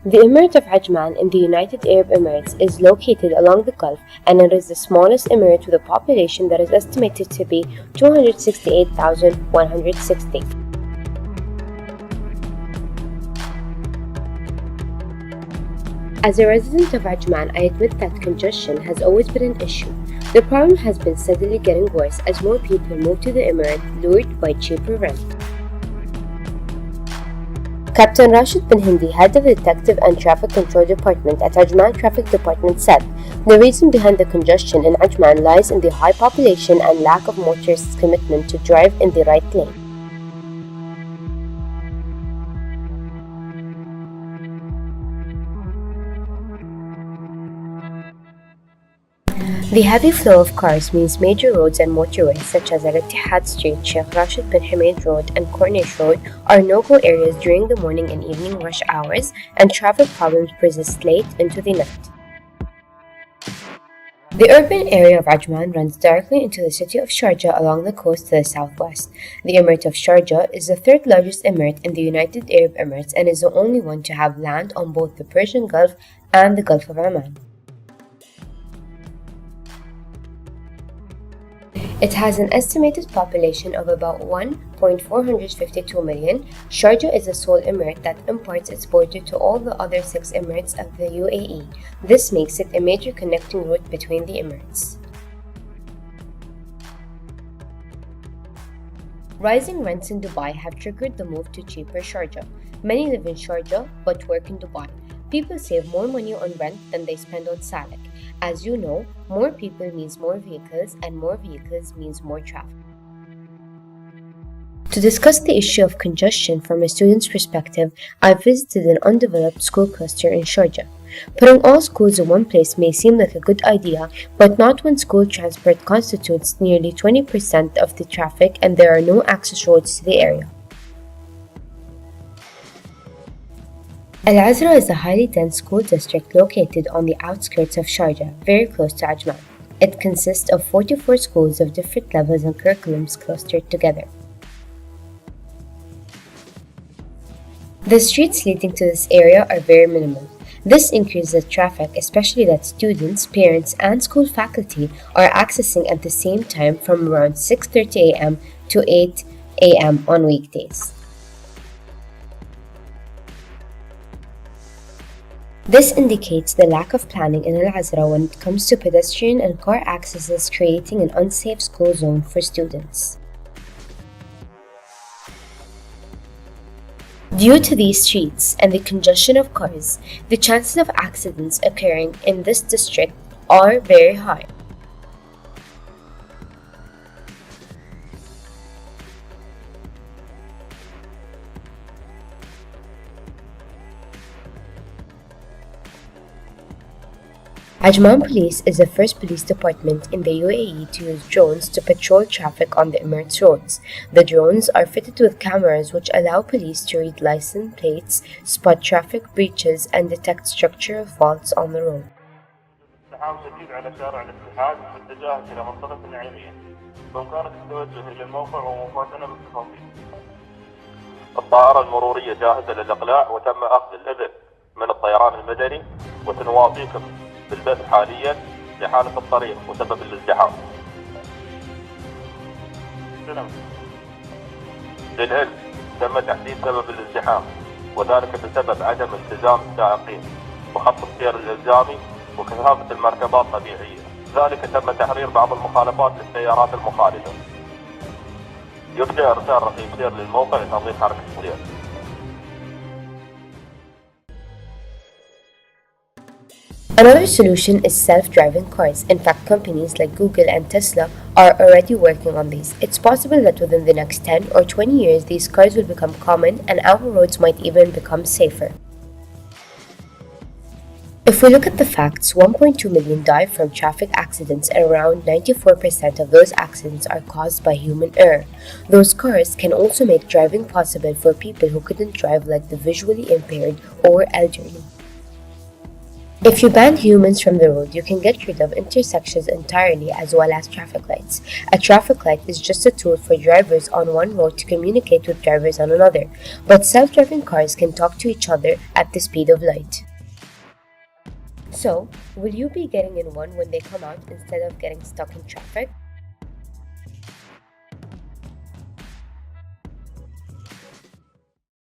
The Emirate of Ajman in the United Arab Emirates is located along the Gulf, and it is the smallest emirate with a population that is estimated to be 268,160. As a resident of Ajman, I admit that congestion has always been an issue. The problem has been steadily getting worse as more people move to the emirate, lured by cheaper rent. Captain Rashid bin Hindi, head of the Detective and Traffic Control Department at Ajman Traffic Department, said, "The reason behind the congestion in Ajman lies in the high population and lack of motorists' commitment to drive in the right lane." The heavy flow of cars means major roads and motorways such as Al-Ittihad Street, Sheikh Rashid bin Hamad Road, and Corniche Road are no-go areas during the morning and evening rush hours, and traffic problems persist late into the night. The urban area of Ajman runs directly into the city of Sharjah along the coast to the southwest. The Emirate of Sharjah is the third largest emirate in the United Arab Emirates and is the only one to have land on both the Persian Gulf and the Gulf of Oman. It has an estimated population of about 1.452 million. Sharjah is the sole emirate that imparts its border to all the other 6 emirates of the UAE. This makes it a major connecting route between the emirates. Rising rents in Dubai have triggered the move to cheaper Sharjah. Many live in Sharjah but work in Dubai. People save more money on rent than they spend on Salik. As you know, more people means more vehicles, and more vehicles means more traffic. To discuss the issue of congestion from a student's perspective, I visited an undeveloped school cluster in Sharjah. Putting all schools in one place may seem like a good idea, but not when school transport constitutes nearly 20% of the traffic and there are no access roads to the area. Al-Azra is a highly dense school district located on the outskirts of Sharjah, very close to Ajman. It consists of 44 schools of different levels and curriculums clustered together. The streets leading to this area are very minimal. This increases the traffic, especially that students, parents, and school faculty are accessing at the same time from around 6:30 a.m. to 8 a.m. on weekdays. This indicates the lack of planning in Al-Azra when it comes to pedestrian and car accesses, creating an unsafe school zone for students. Due to these streets and the congestion of cars, the chances of accidents occurring in this district are very high. Ajman Police is the first police department in the UAE to use drones to patrol traffic on the Emirates roads. The drones are fitted with cameras which allow police to read license plates, spot traffic breaches, and detect structural faults on the road. ازدحام شديد على شارع الاتحاد باتجاه إلى منطقة النعيمية. بإمكانك التوجه إلى الموقع ومفاتنة بالتفاصيل. الطائرة المرورية جاهزة للإقلاع وتم أخذ الإذن من الطيران المدني وسنواصيكم بالبث حاليا لحالة الطريق وسبب الازدحام. للعلم تم تحديد سبب الازدحام وذلك بسبب عدم التزام السائقين بخط السير الإلزامي وكثافة المركبات طبيعية. ذلك تم تحرير بعض المخالفات للسيارات المخالفة. يرجى إرسال رقيب سير للموقع لتنظيم حركة السير. Another solution is self-driving cars. In fact, companies like Google and Tesla are already working on these. It's possible that within the next 10 or 20 years, these cars will become common and our roads might even become safer. If we look at the facts, 1.2 million die from traffic accidents and around 94% of those accidents are caused by human error. Those cars can also make driving possible for people who couldn't drive, like the visually impaired or elderly. If you ban humans from the road, you can get rid of intersections entirely as well as traffic lights. A traffic light is just a tool for drivers on one road to communicate with drivers on another, but self-driving cars can talk to each other at the speed of light. So, will you be getting in one when they come out instead of getting stuck in traffic?